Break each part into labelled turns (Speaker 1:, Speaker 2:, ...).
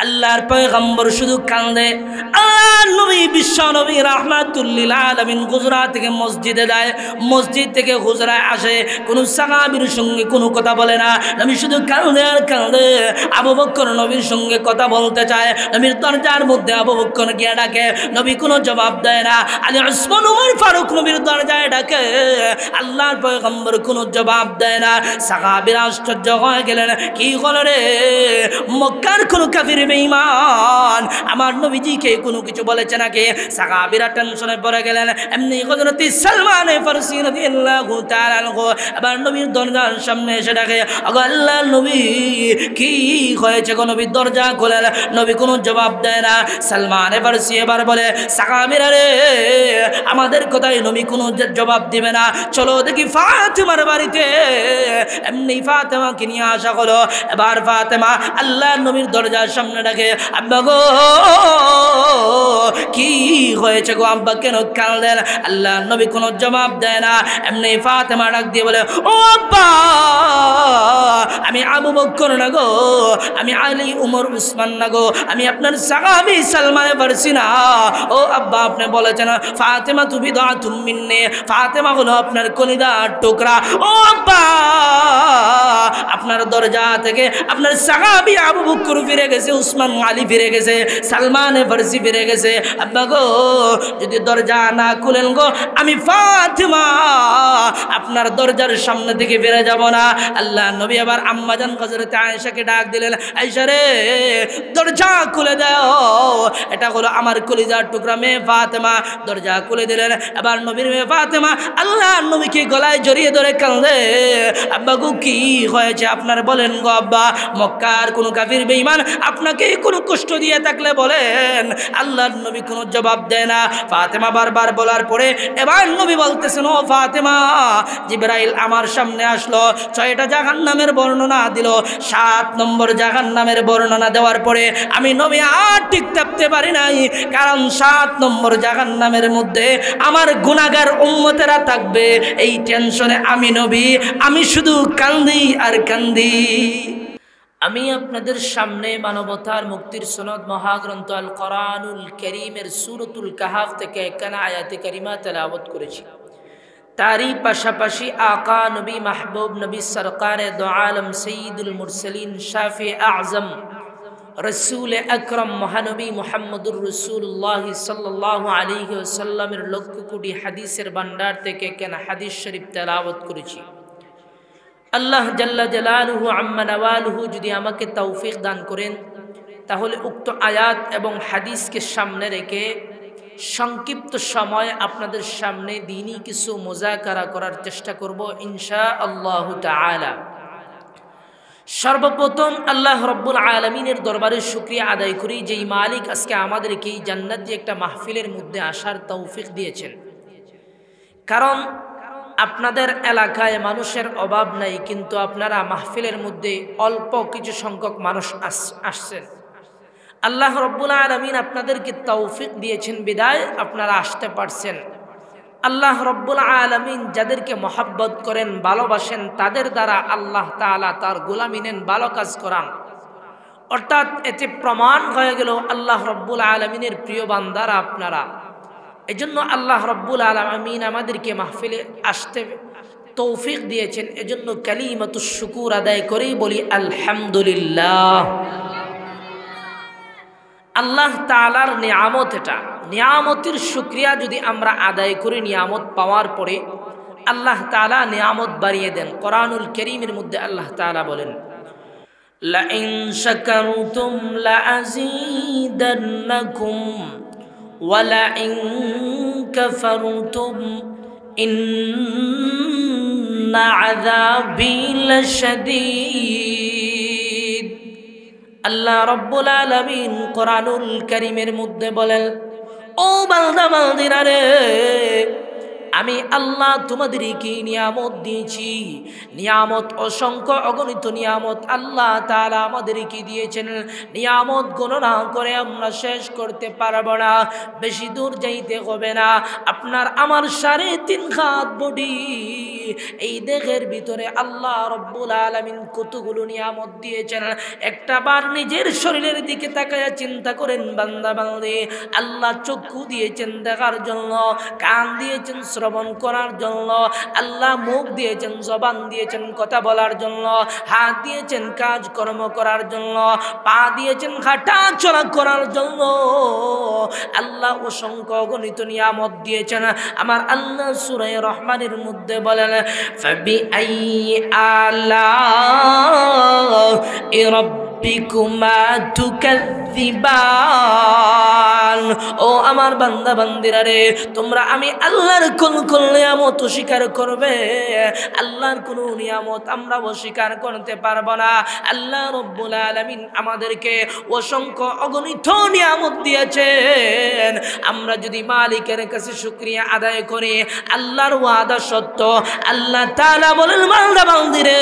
Speaker 1: আল্লাহর পয়গম্বর শুধু কান্দে। আল্লাহর নবী বিশ্ব নবী রাহমাতুল লিল আলামিন গুজরাত থেকে মসজিদে যায়, মসজিদ থেকে হুজরায় আসে, কোনো সাহাবীর সঙ্গে কোনো কথা বলে না, নবী শুধু কান্দে আর কান্দে। আবু বকর নবীর সঙ্গে কথা বলতে চায়, নবীর দরজার মধ্যে আবু বকর গিয়ে ডাকে, নবী কোনো জবাব দেয় না। আলী উসমান উমর ফারুক নবীর দরজায় ডাকে, আল্লাহর পয়গম্বর কোনো জবাব দেয় না। সাহাবীরা আশ্চর্য হয়ে গেলেন, কি হলো রে, মক্কার কোনো কাফির বেঈমান আমার নবীজিকে কোনো কিছু বলেছে নাকি? সাহাবীরা টেনশনে পড়ে গেলেন। এমনি হযরত সালমান ফারসি রাদিয়াল্লাহু তাআলা আনহু আবার নবীর দরজার সামনে এসে ডাকে, ওগো আল্লাহর নবী কি হয়েছে গো? নবী দরজা খোলেন, নবী কোনো জবাব দেয় না। সালমান ফারসি এবার বলে, সাহাবীরা রে, আমাদের কথায় নবী কোনো জবাব দিবে না, চলো দেখি ফাতেমার বাড়িতে। এমনি ফাতেমাকে নিয়ে আসা হলো। এবার ফাতেমা আল্লাহর নবীর দরজার সামনে ডাকে, আব্বা গো কি হয়েছে গো, আব্বা কেন কাঁদেন? আল্লাহর নবী কোনো জবাব দেয় না। এমনি ফাতেমা ডাক দিয়ে বলে, ও আব্বা, আমি আবু বকর না গো, আমি আলী উমর উসমান না গো, আমি আপনার সাহাবী সালমান ফারসি না। ও আব্বা, আপনি বলেছেন ফাতেমা তুমি বিদআতুম মিন্নি, ফাতেমা হলো আপনার কলিজার টুকরা। ও আব্বা, আপনার দরজা থেকে আপনার সাহাবী আবু বকর ফিরে গেছে, উসমান আলী ফিরে গেছে, সালমান ফারসি ফিরে গেছে। আব্বা গো, যদি দরজা না খুলেন গো, আমি ফাতেমা আপনার দরজার সামনে থেকে ফিরে যাব না। আল্লাহ নবী আবার আম্মাজান হযরত আয়েশাকে ডাক দিলেন, আয়েশা রে, দরজা খুলে দাও, এটা হলো আমার কলিজার টুকরা মেয়ে ফাতেমা। দরজা খুলে দিলেন। এবার নবীর মেয়ে ফাতেমা আল্লাহ নবীকে গলায় জড়িয়ে ধরে কাঁদে, আব্বা গো কি হয়েছে আপনার বলেন গো আব্বা, মক্কার কোনো কাফির বেঈমান আপনাকে কোনো কষ্ট দিয়ে থাকলে বলেন। আল্লাহর নবী কোনো জবাব দেয় না। ফাতেমা বারবার বলার পরে এবার নবী বলতেছেন, ও ফাতেমা, জিবরাইল আমার সামনে আসলো, 6টা জাহান্নামের বর্ণনা দিল। 7 নম্বর জাহান্নামের বর্ণনা দেওয়ার পরে আমি নবী আর ঠিক থাকতে পারি নাই, কারণ 7 নম্বর জাহান্নামের মধ্যে আমার গুনাহগার উম্মতেরা থাকবে। এই টেনশনে আমি নবী, আমি শুধু কান্দি আর কান্দি। আমি আপনাদের সামনে মানবতার মুক্তির সনদ মহাগ্রন্থ আল কোরআনুল কারীমের সূরাতুল কাহাফ থেকে একখানা আয়াতে কারিমা তেলাওয়াত করেছি। তারই পাশাপাশি আকা নবী মাহবুব নবী সরকারে দো আলম সঈদুল মুরসলিন শাফি আজম রসুল আকরম মহানবী মুহাম্মদুর রসুল্লাহ সাল্লাল্লাহু আলাইহি ওয়াসাল্লামের লক্ষ কোটি হাদিসের ভান্ডার থেকে কেন হাদিস শরীফ তেলাওয়াত করেছি। আল্লাহ জাল্লা জালালুহু আম্মা নওয়ালুহু যদি আমাকে তৌফিক দান করেন, তাহলে উক্ত আয়াত এবং হাদিসকে সামনে রেখে সংক্ষিপ্ত সময় আপনাদের সামনে দ্বীনি কিছু মুযাকারা করার চেষ্টা করব ইনশাআল্লাহু তাআলা। সর্বপ্রথম আল্লাহ রব্বুল আলামিনের দরবারে শুকরিয়া আদায় করি, যেই মালিক আজকে আমাদেরকে এই জান্নাতি একটা মাহফিলের মধ্যে আসার তৌফিক দিয়েছেন। কারণ আপনাদের এলাকায় মানুষের অভাব নাই, কিন্তু আপনারা মাহফিলের মধ্যে অল্প কিছু সংখ্যক মানুষ আসছেন। আল্লাহ রব্বুল আলামিন আপনাদেরকে তৌফিক দিয়েছেন বিদায় আপনারা আসতে পারছেন। আল্লাহ রব্বুল আলামিন যাদেরকে মহব্বত করেন, ভালোবাসেন, তাদের দ্বারা আল্লাহ তাআলা তার গোলামি নেন, ভালো কাজ করান। অর্থাৎ এতে প্রমাণ হয়ে গেল আল্লাহ রব্বুল আলামিনের প্রিয় বান্দারা আপনারা। এজন্য আল্লাহ রব্বুল আলামিন আমাদেরকে মাহফিলে আসতে তৌফিক দিয়েছেন। এজন্য কালিমাতুশ শুকুর আদায় করেই বলি আলহামদুলিল্লাহ। আল্লাহ তাআলার নিয়ামত, এটা নিয়ামতের শুকরিয়া যদি আমরা আদায় করি, নিয়ামত পাওয়ার পরে আল্লাহ তাআলা নিয়ামত বাড়িয়ে দেন। কোরআনুল কারীমের মধ্যে আল্লাহ তাআলা বলেন, লা ইন শাকারতুম লা আযীদান্নাকুম ওয়া লা ইন কাফারতুম ইন্না আযাবি লাশাদীদ। আল্লাহ রব্বুল আলামিন কোরআনুল কারীমের মধ্যে বলেন, ও বান্দা বান্দিরা রে, আমি আল্লাহ তোমাদেরকে নিয়ামত দিয়েছি। নিয়ামত অসংখ্য অগণিত নিয়ামত আল্লাহ তাআলা আমাদেরকে দিয়েছেন। নিয়ামত গণনা করে আমরা শেষ করতে পারবো না, বেশি দূর যাইতে হবে না। আপনার আমার 3.5 হাত বডি এই দেহের ভিতরে আল্লাহ রব্বুল আলামিন কতগুলো নিয়ামত দিয়েছেন। একটা বার নিজের শরীরের দিকে তাকায়া চিন্তা করেন বান্দা বান্দী, আল্লাহ চক্ষু দিয়েছেন দেখার জন্য, কান দিয়েছেন শ্রবণ করার জন্য, আল্লাহ মুখ দিয়েছেন, জবান দিয়েছেন কথা বলার জন্য, হাত দিয়েছেন কাজকর্ম করার জন্য, পা দিয়েছেন হাঁটা চলা করার জন্য। আল্লাহ অসংখ্য অগণিত নিয়ামত দিয়েছেন। আমার আল্লাহ সূরা রহমানের মধ্যে বলেন, ফাবিআইয়ি আলা'i রাব্বিকুমা তুকাযযিবান। ও আমার বান্দা বান্দিরা রে, তোমরা আমি আল্লাহর কোন কোন নিয়ামত অস্বীকার করবে? আল্লাহর কোন নিয়ামত আমরা অস্বীকার করতে পারবো না। আল্লাহ রব্বুল আলামিন আমাদেরকে অসংখ্য অগণিত নিয়ামত দিয়েছেন। আমরা যদি মালিকের কাছে শুকরিয়া আদায় করি, আল্লাহর ওয়াদা সত্য। আল্লাহ তাআলা বলেন, বান্দা বান্দিরে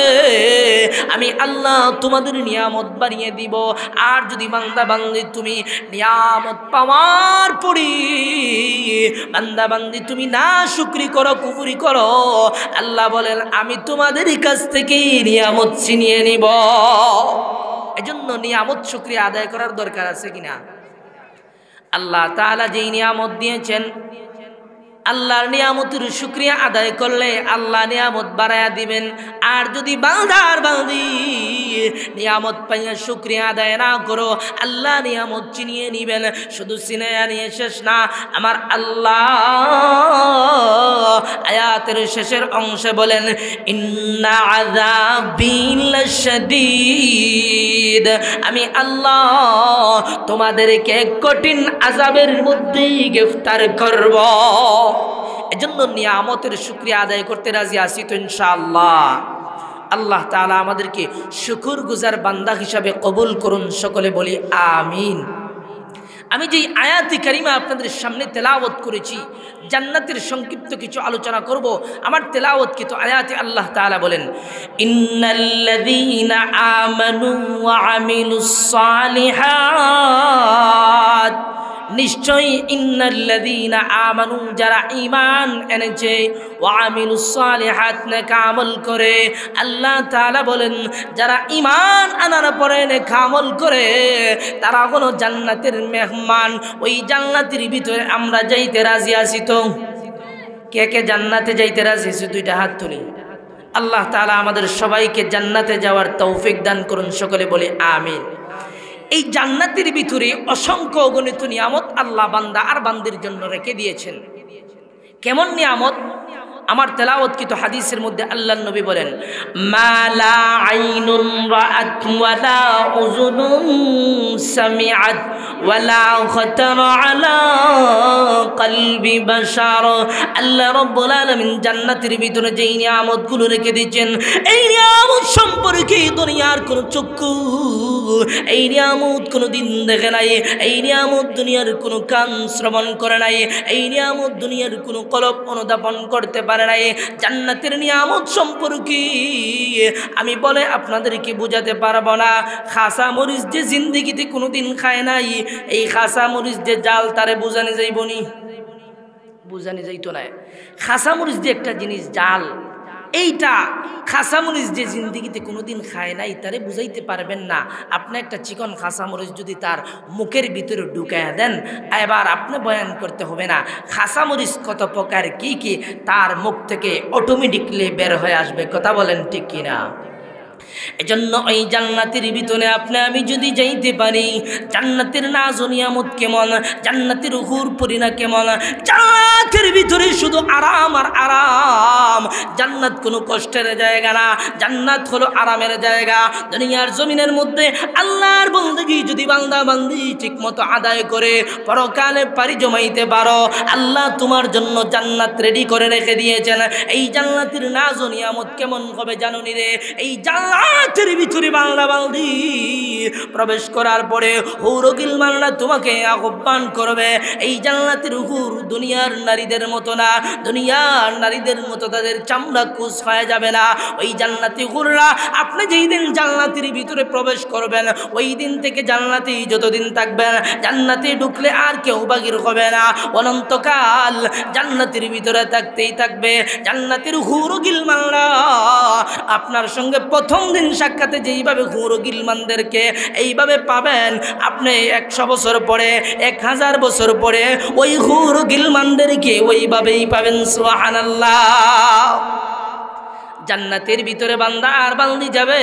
Speaker 1: আমি আল্লাহ তোমাদের নিয়ামত বাড়িয়ে দিব। আর যদি বান্দা বান্দি তুমি নিয়ামত পাওয়ার পরই বান্দা বান্দি তুমি না শুকরি করো, কুফরি করো, আল্লাহ বলেন আমি তোমাদের কাছ থেকেই নিয়ামত ছিনিয়ে নিব। এজন্য নিয়ামত শুকরিয়া আদায় করার দরকার আছে কিনা? আল্লাহ তাআলা যেই নিয়ামত দিয়েছেন, আল্লাহর নিয়ামতের শুকরিয়া আদায় করলে আল্লাহ নিয়ামত বাড়ায়া দিবেন। আর যদি বান্দার বান্দি নিয়ামত পাইয়া শুকরিয়া আদায় না করো, আল্লাহ নিয়ামত চিনিয়ে নিবেন। শুধু চিনিয়ে নিয়ে শেষ না, আমার আল্লাহ আয়াতের শেষের অংশে বলেন, ইন্না আযাবি লাশাদীদ। আমি আল্লাহ তোমাদেরকে কঠিন আযাবের মধ্যে গ্রেফতার করব। এজন্য নিয়ামতের শুকরিয়া আদায় করতে রাজি আছি তো ইনশাআল্লাহ। আল্লাহ তাআলা আমাদেরকে শুকরগুজার বান্দা হিসাবে কবুল করুন, সকলে বলি আমিন। আমি যেই আয়াতি কারিমা আপনাদের সামনে তেলাওয়াত করেছি, জান্নাতের সংক্ষিপ্ত কিছু আলোচনা করব। আমার তেলাওয়াতকৃত আয়াতে আল্লাহ তাআলা বলেন, ইন্নাল্লাযীনা আমানু ওয়া আমিলুস সালিহাত। নিশ্চয়ই ইন্নাল্লাযীনা আমানু, যারা ঈমান এনেছে, ওয়া আমিলুস সালিহাত, নেক আমল করে। আল্লাহ তাআলা বলেন যারা ঈমান আনার পরে নেক আমল করে তারা হলো জান্নাতের মেহমান। ওই জান্নাতের ভিতরে আমরা যাইতে রাজি আছি তো? কে কে জান্নাতে যাইতে রাজি আছি? দুইটা হাত তুলি। আল্লাহ তাআলা আমাদের সবাইকে জান্নাতে যাওয়ার তৌফিক দান করুন, সকলে বলি আমিন। এই জান্নাতের ভিতরে অসংখ্য অগণিত নিয়ামত আল্লাহ বান্দা আর বান্দির জন্য রেখে দিয়েছেন। কেমন নিয়ামত? আমার তেলাওয়াতকৃত হাদিসের মধ্যে আল্লাহর নবী বলেন, মা লা আইনুন রাআত ওয়া লা উযুনুন সামিআত ওয়া লা খাতারা আলা কলবি বাশার। আল্লাহ রাব্বুল আলামিন জান্নাতের ভিতরে যেই নিয়ামতগুলো রেখে দিয়েছেন, এই নিয়ামত সম্পর্কে দুনিয়ার কোন চক্ষু এই নিয়ামত কোনোদিন দেখে নাই, এই নিয়ামত দুনিয়ার কোনো কান শ্রবণ করে নাই, এই নিয়ামত দুনিয়ার কোনো কলব অনুধাবন করতে পারে নাই। জান্নাতের নিয়ামত সম্পর্কে আমি বলে আপনাদেরকে বোঝাতে পারবো না। খাসা মরিচ যে জিন্দেগিতে কোনোদিন খায় নাই, এই খাসা মরিচ যে জাল তারে বোঝানি যাইবনি, বোঝানি যাইতো না। খাসা মরিচ যে একটা জিনিস জাল, এইটা খাসামরিচ যে জিন্দিগিতে কোনোদিন খায় নাই তারে বুঝাইতে পারবেন না। আপনি একটা চিকন খাসামরিচ যদি তার মুখের ভিতরে ঢুকাইয়া দেন, এবার আপনি বয়ান করতে হবে না খাসামরিচ কত প্রকার কি কি, তার মুখ থেকে অটোমেটিকলি বের হয়ে আসবে। কথা বলেন ঠিক কিনা? এজন্য ওই জান্নাতের ভিতরে আপনি আমি যদি যাইতে পারি, জান্নাতের নাজ ও নিয়ামত কেমন, জান্নাতের হুর পরিনা কেমন। জান্নাতের ভিতরে শুধু আরাম আর আরাম। জান্নাত কোনো কষ্টের জায়গা না, জান্নাত হলো আরামের জায়গা। দুনিয়ার জমিনের মধ্যে আল্লাহর বন্দেগী যদি বান্দা বান্দি ঠিক মতো আদায় করে পরকালে পারি জমাইতে পারো, আল্লাহ তোমার জন্য জান্নাত রেডি করে রেখে দিয়েছেন। এই জান্নাতের নাজ ও নিয়ামত কেমন হবে জানুনি রে? এই জান্নাতের ভিতরে বাংলা বান্দি প্রবেশ করার পরে হুরুল মান্না তোমাকে আহ্বান করবে। এই জান্নাতের হুর দুনিয়ার নারীদের মতো না, দুনিয়ার নারীদের মতো তাদের চামড়া কুচ হয়ে যাবে না। ওই জান্নাতি হুররা আপনি যেই দিন জান্নাতের ভিতরে প্রবেশ করবেন, ওই দিন থেকে জান্নাত জান্নাতি যতদিন থাকবেন, জান্নাতে ঢুকলে আর কেউ বাগির হবে না, অনন্তকাল জান্নাতের ভিতরে থাকতেই থাকবে। জান্নাতের হুর গিলমানরা আপনার সঙ্গে প্রথম দিন সাক্ষাতে যেইভাবে হুর গিলমানদেরকে এইভাবে পাবেন, আপনি 100 বছর পরে, 1000 বছর পরে ওই হুর গিলমানদেরকে ওইভাবেই পাবেন। সুবহানাল্লাহ। জান্নাতের ভিতরে বান্দা আর বান্দি যাবে।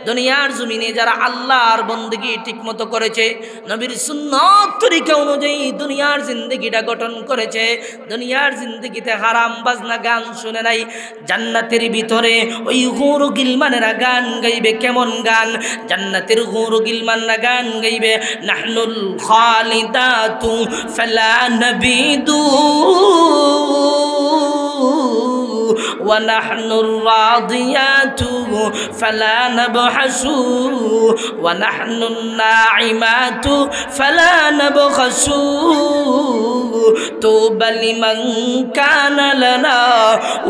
Speaker 1: দুনিয়ার জমিনে যারা আল্লাহর বন্দেগী ঠিকমতো করেছে, নবীর সুন্নত তরিকা অনুযায়ী দুনিয়ার জিন্দগিটা গঠন করেছে, দুনিয়ার জিন্দগিতে হারাম বাজনা গান শুনে নাই, জান্নাতের ভিতরে ওই হুর গিলমানেরা গান গাইবে। কেমন গান? জান্নাতের হুর গিলমানরা গান গাইবে, নাহনুল খালিদাতু ফালা নাবিদু ونحن الراضيات فلا نبحث ونحن الناعمات فلا نبخس طوبى لمن كان لنا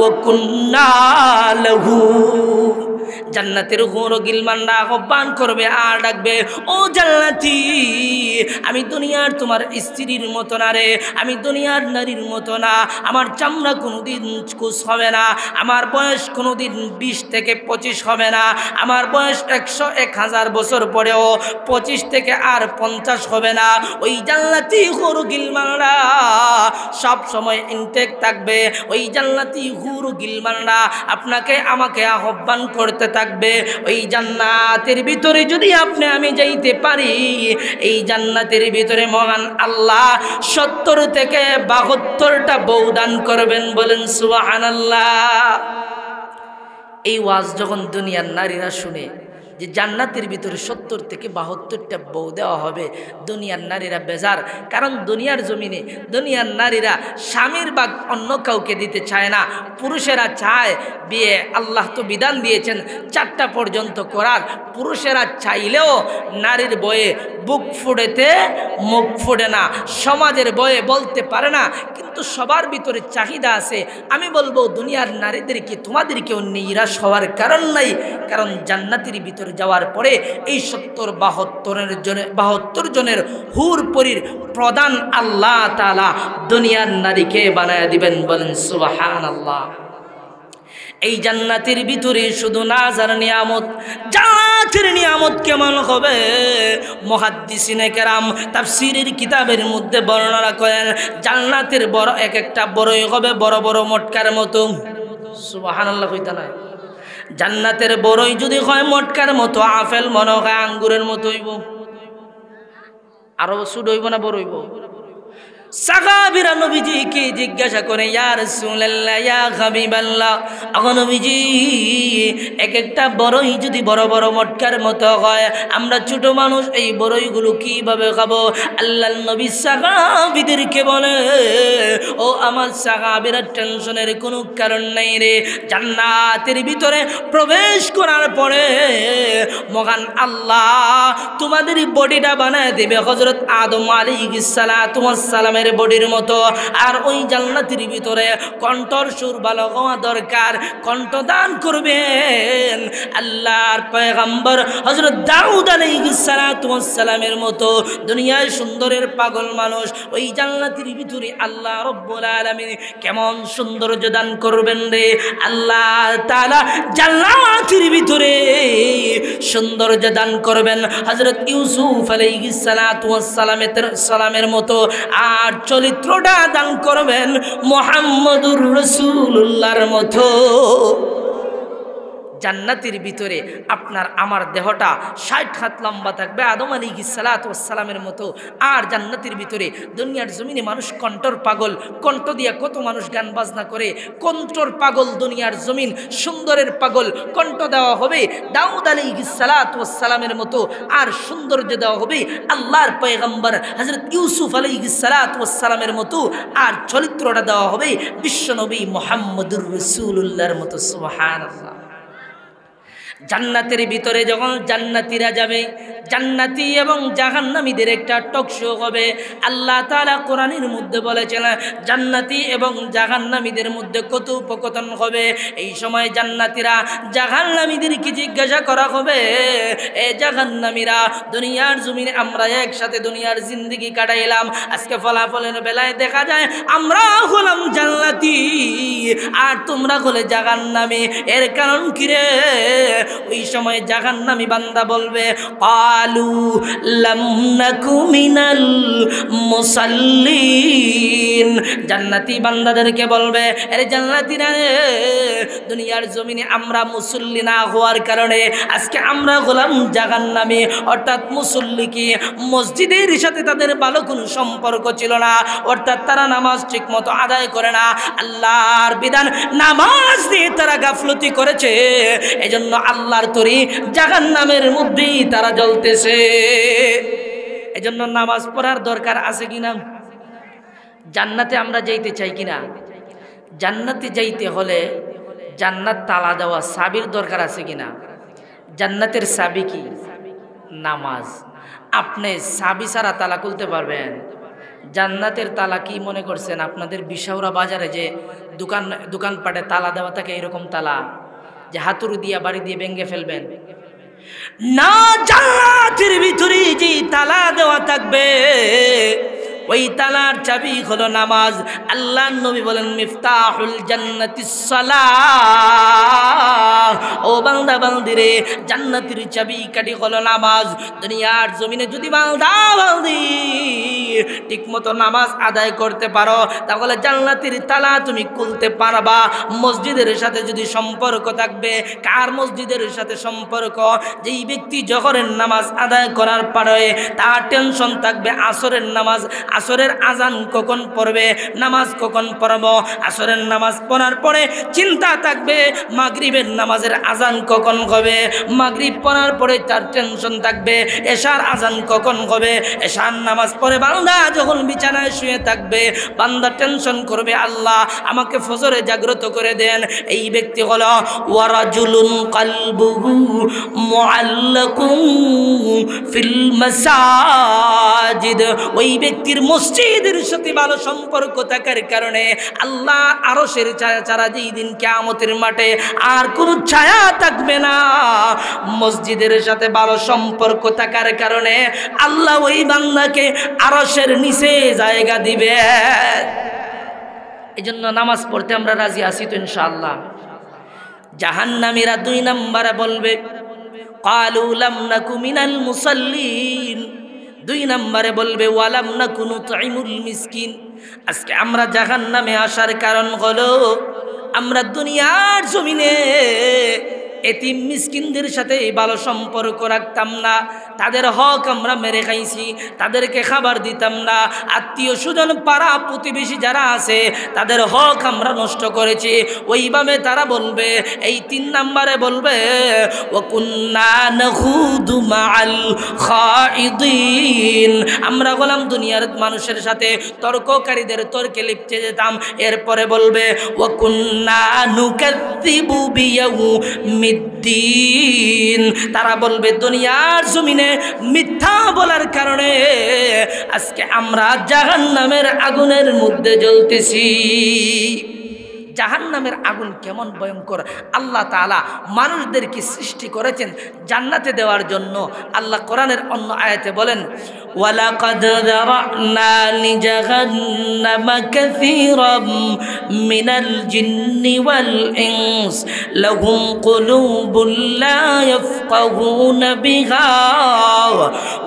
Speaker 1: وكنا له। জান্নাতের হুর গিলমানরা আহ্বান করবে আর ডাকবে, ও জান্নাতি, আমি দুনিয়ার তোমার স্ত্রীর মতো না রে, আমি দুনিয়ার নারীর মতো না, আমার চামড়া কোনোদিন কুচ হবে না, আমার বয়স কোনোদিন 20 থেকে 25 হবে না, আমার বয়স 100-1000 বছর পরেও 25 থেকে আর 50 হবে না। ওই জান্নাতি হুর গিলমানরা সব সময় ইনটেক থাকবে। ওই জান্নাতি হুর গিলমানরা আপনাকে আমাকে আহ্বান করতে থাকবে। ওই জান্নাতের ভিতরে যদি আপনি আমি যাইতে পারি, এই জান্নাতের ভিতরে মহান আল্লাহ 70 থেকে 72টা বউ দান করবেন। বলেন সুবহানাল্লাহ। এই ওয়াজ যখন দুনিয়ার নারীরা শুনে যে জান্নাতের ভিতরে 70 থেকে 72টা বউ দেওয়া হবে, দুনিয়ার নারীরা বেজার। কারণ দুনিয়ার জমিনে দুনিয়ার নারীরা স্বামীর ভাগ অন্য কাউকে দিতে চায় না। পুরুষেরা চায় বিয়ে, আল্লাহ তো বিধান দিয়েছেন 4টা পর্যন্ত করার। পুরুষেরা চাইলেও নারীর বয়ে বুক ফুড়েতে মুখ ফুড়ে না, সমাজের বয়ে বলতে পারে না, কিন্তু সবার ভিতরে চাহিদা আছে। আমি বলবো দুনিয়ার নারীদেরকে তোমাদেরকেও নিরাশ হওয়ার কারণ নাই, কারণ জান্নাতের ভিতরে যাওয়ার পরে এই 72 জনের হুর পরীর প্রধান আল্লাহ তাআলা দুনিয়ার নারীকে বানায় দিবেন। বলেন সুবহানাল্লাহ। এই জান্নাতের ভিতরে শুধু নাজার নিয়ামত। জান্নাতের নিয়ামত কেমন হবে? মুহাদ্দিসিনে কেরাম তাফসীরের কিতাবের মধ্যে বর্ণনা করেন, জান্নাতের বড় এক একটা বড়ই হবে বড় বড় মটকার মতো। সুবহানাল্লাহ কইতা না? জান্নাতের বড়ই যদি হয় মটকার মতো, আপেল মনে হয় আঙ্গুরের মতো হইব। আরো ছোট হইব না বড় হইব? সাহাবীরা নবীজিকে জিজ্ঞাসা করে, ইয়া রাসূলুল্লাহ, ইয়া হাবিবাল্লাহ, আগো নবীজি, এক একটা বড়ই যদি বড় বড় মটকার মতো হয়, আমরা ছোট মানুষ এই বড়ইগুলো কিভাবে খাবো? আল্লাহর নবী সাহাবীদেরকে বলে, ও আমার সাহাবীরা, টেনশনের কোনো কারণ নাই রে। জান্নাতের ভিতরে প্রবেশ করার পরে মহান আল্লাহ তোমাদের বডিটা বানায় দেবে হযরত আদম আলাইহিস সালাতু ওয়াস সালাম বডির মতো। আর ওই জান্নাতের ভিতরে কণ্ঠর সুর ভালো হওয়া দরকার, কণ্ঠদান করবেন আল্লাহর পয়গম্বর হযরত দাউদ আলাইহিস সালাতু ওয়াস সালামের মতো। দুনিয়ায় সুন্দরের পাগল মানুষ, ওই জান্নাতের ভিতরে আল্লাহ রব্বুল আলামিন কেমন সৌন্দর্য দান করবেন রে। আল্লাহ তাআলা জান্নাতের ভিতরে সৌন্দর্য দান করবেন হযরত ইউসুফ আলাইহিস সালাতু ওয়াস সালামের মতো। আর চরিত্রটা দান করবেন মুহাম্মদুর রাসূলুল্লাহর মতো। জান্নাতের ভিতরে আপনার আমার দেহটা 60 হাত লম্বা থাকবে আদম আলাইহিস সালাতু ওয়াস সালামের মতো। আর জান্নাতের ভিতরে দুনিয়ার জমিনে মানুষ কণ্ঠর পাগল, কণ্ঠ দিয়া কত মানুষ গান বাজনা করে, কণ্ঠর পাগল দুনিয়ার জমিন, সুন্দরের পাগল কণ্ঠ দেওয়া হবে দাউদ আলাইহিস সালাতু ওয়াস সালামের মতো। আর সৌন্দর্য দেওয়া হবে আল্লাহর পয়গম্বর হযরত ইউসুফ আলাইহিস সালাতু ওয়াস সালামের মতো। আর চরিত্রটা দেওয়া হবে বিশ্বনবী মুহাম্মদুর রাসূলুল্লাহর মতো। সুবহানাল্লাহ। জান্নাতের ভিতরে যখন জান্নাতীরা যাবে, জান্নাতি এবং জাহান্নামীদের একটা টকশো হবে। আল্লাহ তাআলা কোরআনের মধ্যে বলেছেন জান্নাতি এবং জাহান্নামীদের মধ্যে কথোপকথন হবে। এই সময় জান্নাতীরা জাহান্নামীদেরকে জিজ্ঞাসা করা হবে, এ জাহান্নামীরা, দুনিয়ার জমিনে আমরা একসাথে দুনিয়ার জিন্দেগি কাটাইলাম, আজকে ফলাফলের বেলায় দেখা যায় আমরা হলাম জান্নাতি আর তোমরা হলে জাহান্নামী, এর কারণ কি রে? ওই সময় জাহান্নামী বান্দা বলবে, ক্বালু লাম নাকু মিনাল মুসাল্লিন। জান্নাতি বান্দাদেরকে বলবে, আরে জান্নাতীরা রে, দুনিয়ার জমিনে আমরা মুসল্লি না হওয়ার কারণে আজকে আমরা হলাম জাহান্নামী। অর্থাৎ মুসল্লি কি, মসজিদের সাথে তাদের ভালো কোনো সম্পর্ক ছিল না, অর্থাৎ তারা নামাজ ঠিক মতো আদায় করে না, আল্লাহর বিধান নামাজ দিয়ে তারা গাফলতি করেছে, এজন্য আল্লাহর তরি জাহান্নামের মধ্যেই তারা জ্বলতেছে। এজন্য নামাজ পড়ার দরকার আছে কিনা? জান্নাতে আমরা যাইতে চাই কিনা? জান্নাতে যাইতে হলে জান্নাত তালা দেওয়া চাবির দরকার আছে কিনা? জান্নাতের চাবি কি? নামাজ। আপনি চাবি ছাড়া তালা খুলতে পারবেন? জান্নাতের তালা কি মনে করছেন আপনাদের বিশাউরা বাজারে যে দোকানপাটে তালা দেওয়া থাকে, এরকম তালা যে হাতুড়ি দিয়া বাড়ি দিয়ে ভেঙে ফেলবেন? না, জান্নাতের ভিতরে যে তালা দেওয়া থাকবে ওই তালার চাবি হলো নামাজ। আল্লাহর নবী বলেন, মিফতাহুল জান্নাতিস সালাহ। ও বান্দা বান্দিরে, জান্নাতের চাবি কাঠি হলো নামাজ। দুনিয়ার জমিনে যদি বান্দা বান্দি ঠিকমতো নামাজ আদায় করতে পারো, তাহলে জান্নাতের তালা তুমি খুলতে পারবা। মসজিদের সাথে যদি সম্পর্ক থাকবে, কার মসজিদের সাথে সম্পর্ক? যেই ব্যক্তি জোহরের নামাজ আদায় করার পরে তার টেনশন থাকবে আসরের নামাজ, আসরের আজান কখন পড়বে, নামাজ কখন পড়ব। আসরের নামাজ পড়ার পরে চিন্তা থাকবে মাগরিবের নামাজের আজান কখন হবে, মাগরিব পড়ার পরে তার টেনশন থাকবে এশার আজান কখন হবে। এশার নামাজ পড়ে বান্দা যখন বিছানায় শুয়ে থাকবে, বান্দা টেনশন করবে, আল্লাহ আমাকে ফজরে জাগ্রত করে দেন। এই ব্যক্তি হলো ওয়ারাজুলুন কলবুহু মুআল্লাকুন ফিল মাসাজিদ। ওই ব্যক্তির মসজিদের সাথে ভালো সম্পর্ক থাকার কারণে আল্লাহ আরশের ছায়া ছাড়া যেই দিন কিয়ামতের মাঠে আর কোনো ছায়া থাকবে না, মসজিদের সাথে ভালো সম্পর্ক থাকার কারণে আল্লাহ ওই বান্দাকে আরশের নিচে জায়গা দিবে। এই জন্য নামাজ পড়তে আমরা রাজি আছি তো ইনশাআল্লাহ। জাহান্নামীরা 2 নম্বরে বলবে, ক্বালু লাম নাকু মিনাল মুসাল্লিন। 2 নম্বরে বলবে, ওয়ালাম নাকু নুতঈমুল মিসকিন। আজকে আমরা জাহান্নামে আসার কারণ হলো আমরা দুনিয়ার জমিনে এতিম মিসকিনদের সাথে ভালো সম্পর্ক রাখতাম না, তাদের হক আমরা মেরে খাইছি, তাদেরকে খাবার দিতাম না, আত্মীয় স্বজন পাড়া প্রতিবেশী যারা আছে তাদের হক আমরা নষ্ট করেছি। ওইভাবে তারা বলবে। এই 3 নম্বরে বলবে, ওয়া কুন্না নাখুদু মাআল খাইদিন। আমরা হলাম দুনিয়ার মানুষের সাথে তর্ককারীদের তর্কে লিপ্তে যেতাম। এরপরে বলবে, ওয়া কুন্না নুকাযযিবু বিয়াউমিদ্দিন। তারা বলবে দুনিয়ার জমিনে মিথ্যা বলার কারণে আজকে আমরা জাহান্নামের আগুনের মধ্যে জ্বলতেছি। জাহান্নামের আগুন কেমন ভয়ঙ্কর! আল্লাহ তাআলা মানুষদেরকে সৃষ্টি করেছেন জান্নাতে দেওয়ার জন্য। আল্লাহ কোরআনের অন্য আয়াতে বলেন, ওয়ালাকাদ যারানা লিজাহান্নামা কাসীরাম মিনাল জিন্নি ওয়াল ইনস লাহুম কুলুবুন লা ইয়াফকাহুনা বিহা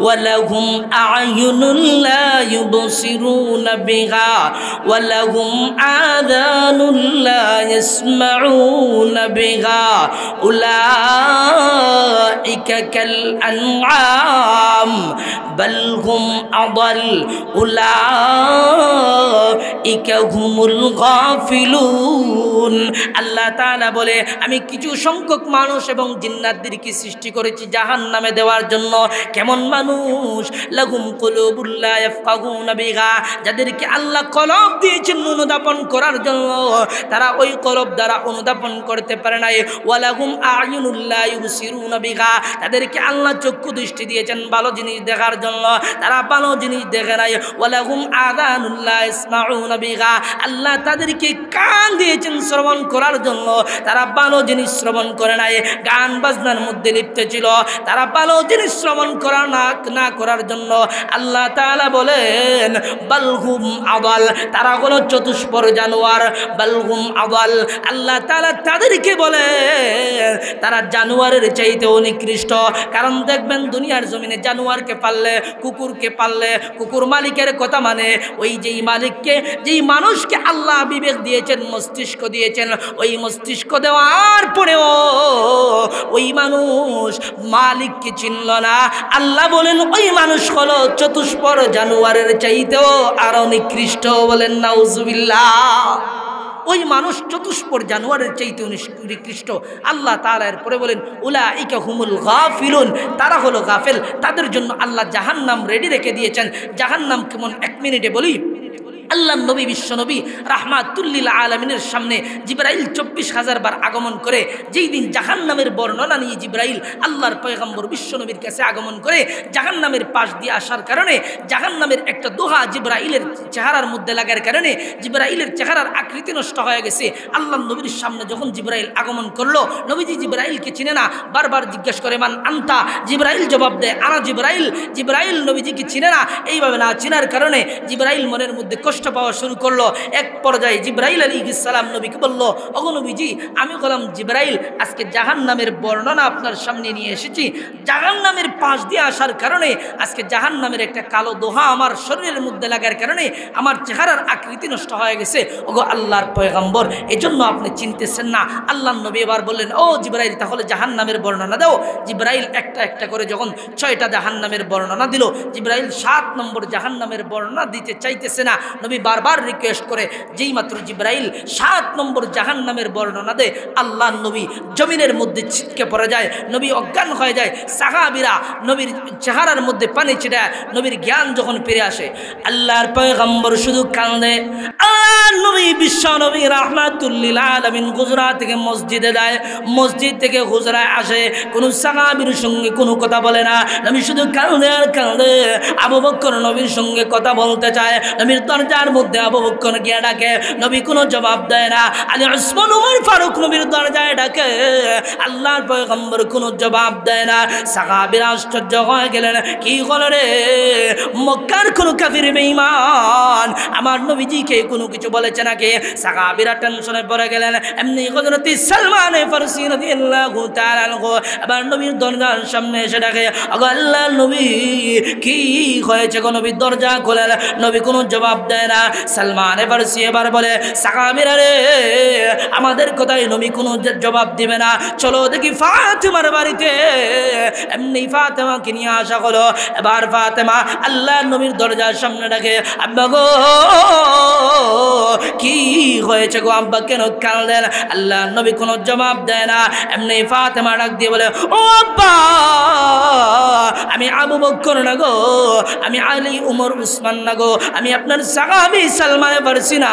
Speaker 1: ওয়া লাহুম আ'য়ুনুন লা ইউবসিরুনা বিহা ওয়া লাহুম আযানুন لا يسمعون بها أولئك كالأنعام بل هم أضل أولئك هم الغافلون। আল্লাহ তাআলা বলে, আমি কিছু সংখ্যক মানুষ এবং জিন্নাতদেরকে সৃষ্টি করেছি জাহান্নামে দেওয়ার জন্য। কেমন মানুষ? লাহুম কুলুবুন লা ইয়াফকাহুনা বিহা, যাদেরকে আল্লাহ কলব দিয়েছেন অনুধাবন করার জন্য, তারা ওই কলব দ্বারা অনুধাবন করতে পারে নাই। ওয়ালাহুম আ'য়ুনুল লা ইউবসিরুনা বিহা, তাদেরকে আল্লাহ চক্ষু দৃষ্টি দিয়েছেন ভালো জিনিস দেখার জন্য, তারা ভালো জিনিস দেখে নাই। ওয়ালাহুম আযানুল লা ইসমাউনা বিহা, আল্লাহ তাদেরকে কান দিয়েছেন শ্রবণ করার জন্য, তারা ভালো জিনিস শ্রবণ করে নাই, গান বাজনার মধ্যে লিপ্ত ছিল, তারা ভালো জিনিস শ্রবণ করা না করার জন্য আল্লাহ তাআলা বলেন বালহুম আদাল, তারা হলো চতুষ্পর জানোয়ার। বালহুম আদাল, আল্লাহ তাআলা তাদেরকে বলে তারা জানোয়ারের চাইতেও নিকৃষ্ট। কারণ দেখবেন দুনিয়ার জমিনে জানোয়ারকে পাললে, কুকুরকে পাললে, কুকুর মালিকের কথা মানে, ওই যেই মালিককে, যেই মানুষকে আল্লাহ বিবেক দিয়েছেন, মস্তিষ্ক দিয়েছেন, ওই মস্তিষ্ক দেওয়ার পরেও ওই মানুষ মালিককে চিনল না। আল্লাহ বলেন ওই মানুষ হলো চতুষ্পর জানোয়ারের চাইতেও আরো নিকৃষ্ট। বলেন নাউজুবিল্লাহ। ওই মানুষ চতুষ্পর জানোয়ারের চাইতেও নিকৃষ্ট। আল্লাহ তাআলা এরপরে বলেন উলাইকা হুমুল গাফিলুন, তারা হলো গাফেল, তাদের জন্য আল্লাহ জাহান্নাম রেডি রেখে দিয়েছেন। জাহান্নাম কেমন, 1 মিনিটে বলি। আল্লাহ নবী, বিশ্ব নবী রাহমাতুল্লিল আলামিনের সামনে জিবরাইল 24,000 বার আগমন করে, যেই দিন জাহান্নামের বর্ণনা নিয়ে জিবরাইল আল্লাহর পয়গম্বর বিশ্ব নবীর কাছে আগমন করে, জাহান্নামের পাশ দিয়ে আসার কারণে জাহান্নামের একটা দোহা জিবরাইলের চেহারার মধ্যে লাগার কারণে জিবরাইলের চেহারার আকৃতি নষ্ট হয়ে গেছে। আল্লাহ নবীর সামনে যখন জিবরাইল আগমন করলো, নবীজি জিবরাইলকে চিনে না, বারবার জিজ্ঞেস করে মান আনতা, জিবরাইল জবাব দেয় আনা জিবরাইল। জিবরাইল নবীজিকে চিনে না, এইভাবে না চিনার কারণে জিবরাইল মনের মধ্যে কষ্ট পাওয়া শুরু করলো। এক পর্যায়ে জিবরাইল আলাইহিস সালাম নবীকে বলল, ওগো নবীজি, আমি হলাম জিবরাইল, আজকে জাহান্নামের বর্ণনা আপনার সামনে নিয়ে এসেছি। জাহান্নামের পাশ দিয়ে আসার কারণে আজকে জাহান্নামের একটা কালো দোহা আমার শরীরের মধ্যে লাগার কারণে আমার চেহারার আকৃতি নষ্ট হয়ে গেছে। ওগো আল্লাহর পয়গম্বর, এজন্য আপনি চিনতেছেন না। আল্লাহ নবী এবার বললেন, ও জিবরাইল, তাহলে জাহান্নামের বর্ণনা দাও। জিবরাইল একটা একটা করে যখন 6টা জাহান্নামের বর্ণনা দিল, জিবরাইল 7 নম্বর জাহান্নামের বর্ণনা দিতে চাইতেছে না। নবী বারবার রিকোয়েস্ট করে, যেই মাত্র জিবরাইল 7 নম্বর জাহান্নামের বর্ণনা দেয়, আল্লাহ নবী জমিনের মধ্যে ছিটকে পড়ে যায়, নবী অজ্ঞান হয়ে যায়। সাহাবীরা নবীর চেহারার মধ্যে পানি ছিটায়, নবীর জ্ঞান যখন ফিরে আসে, আল্লাহর পয়গম্বর শুধু কান্দে। আল্লাহর নবী বিশ্ব নবী রাহমাতুল্লিল আলামিন গুজরাত থেকে মসজিদে যায়, মসজিদ থেকে হুজরায় আসে, কোন সাহাবীর সঙ্গে কোনো কথা বলে না, নবী শুধু কান্দে আর কান্দে। আবু বকর নবীর সঙ্গে কথা বলতে চায়, নবীর দরজার মধ্যে আবু বকর গিয়ে ডাকে, নবী কোনো জবাব দেয় না। আলী, উসমান, উমর ফারুক নবীর দরজায় ডাকে, আল্লাহর পয়গম্বর কোনো জবাব দেয় না। সাহাবীরা আশ্চর্য হয়ে গেলেন, কি হলো রে, মক্কার কোনো কাফির বেঈমান আমার নবীজিকে কোনো কিছু বলেছে নাকি? সাহাবীরা টেনশনে পড়ে গেলেন। এমনি হযরত সালমান ফারসি রাদিয়াল্লাহু তাআলা আনহু আবার নবীর দরজার সামনে এসে ডাকে, ওগো আল্লাহর নবী, কি হয়েছে গো? নবীর দরজা খোলেন, নবী কোনো জবাব দেয় না। সালমান ফারসি এবার বলে, সাহাবীরা রে, আমাদের কথায় নবী কোনো জবাব দিবে না, চলো দেখি ফাতেমার বাড়িতে। এমনি ফাতেমাকে নিয়ে আসা হলো। এবার ফাতেমা আল্লাহর নবীর দরজার সামনে ডাকে, আব্বা গো, কি হয়েছে গো আব্বা, কেন কাঁদেন? আল্লাহর নবী কোনো জবাব দেয় না। এমনি ফাতেমা ডাক দিয়ে বলে, ও আব্বা, আমি আবু বকর না গো, আমি আলী, উমর, উসমান না গো, আমি আপনার সাহাবী সালমান ফারসি না।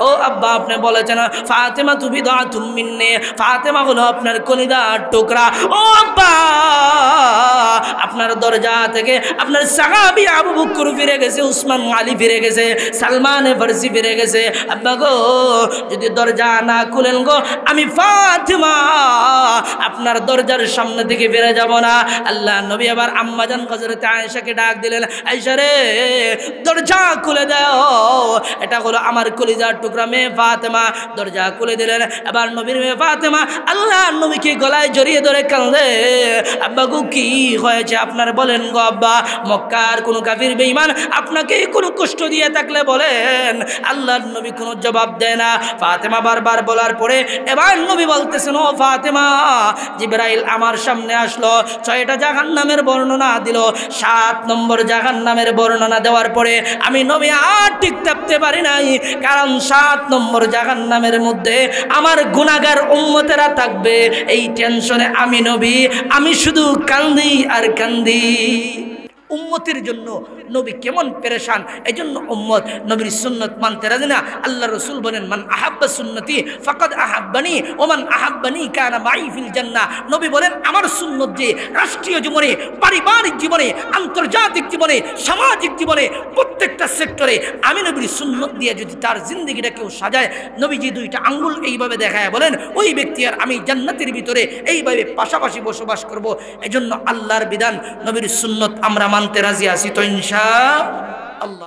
Speaker 1: ও আব্বা, আপনি বলেছেন ফাতেমা তু বিদআতুম মিন্নি, ফাতেমা হলো আপনার কলিজার টুকরা। ও আব্বা, আপনার দরজা থেকে আপনার সাহাবী আবু বকর ফিরে গেছে, উসমান, আলী ফিরে গেছে, সালমান ফারসি ফিরে গেছে। আব্বা গো, যদি দরজা না খুলেন গো, আমি ফাতেমা আপনার দরজার সামনে থেকে ফিরে যাব না। আল্লাহ নবী আবার আম্মাজান হযরত আয়েশাকে ডাক দিলেন, আয়েশা রে, দরজা খুলে দাও, এটা হলো আমার কলিজার টুকরা মেয়ে ফাতেমা। দরজা খুলে দিলেন। এবার নবীর মেয়ে ফাতেমা আল্লাহ নবীকে গলায় জড়িয়ে ধরে কাঁদে, আব্বা গো, কি হয়েছে আপনার, বলেন গো আব্বা। মক্কার কোনো কাফির বেঈমান আপনাকে কোনো কষ্ট দিয়ে থাকলে বলেন। আল্লাহর নবী কোনো জবাব দেয় না। ফাতেমা বারবার বলার পরে এবার নবী বলতেছেন, ও ফাতেমা, জিবরাইল আমার সামনে আসলো, 6টা জাহান্নামের বর্ণনা দিল। 7 নম্বর জাহান্নামের বর্ণনা দেওয়ার পরে আমি নবী আর ঠিক থাকতে পারি নাই, কারণ 7 নম্বর জাহান্নামের মধ্যে আমার গুনাহগার উম্মতেরা থাকবে। এই টেনশনে আমি নবী, আমি শুধু কান্দি আর কান্দি। উম্মতের জন্য নবী কেমন পেরেশান, এজন্য উম্মত নবীর সুন্নত মানতে রাজি না। আল্লাহ রসুল বলেন, মান আহাব্বা সুন্নতি ফাকাদ আহাব্বানি ওমান আহাব্বানি কানা মাই ফিল জান্নাহ। নবী বলেন, আমার সুন্নত যে রাষ্ট্রীয় জীবনে, পারিবারিক জীবনে, আন্তর্জাতিক জীবনে, সামাজিক জীবনে, প্রত্যেকটা সেক্টরে আমি নবীর সুন্নত দিয়ে যদি তার জিন্দগিটা কেউ সাজায়, নবীজি দুইটা আঙ্গুল এইভাবে দেখায় বলেন, ওই ব্যক্তি আর আমি জান্নাতের ভিতরে এইভাবে পাশাপাশি বসবাস করব। এজন্য আল্লাহর বিধান, নবীর সুন্নত আমরা মানতে রাজি আছি তো ইনশাআল্লাহ।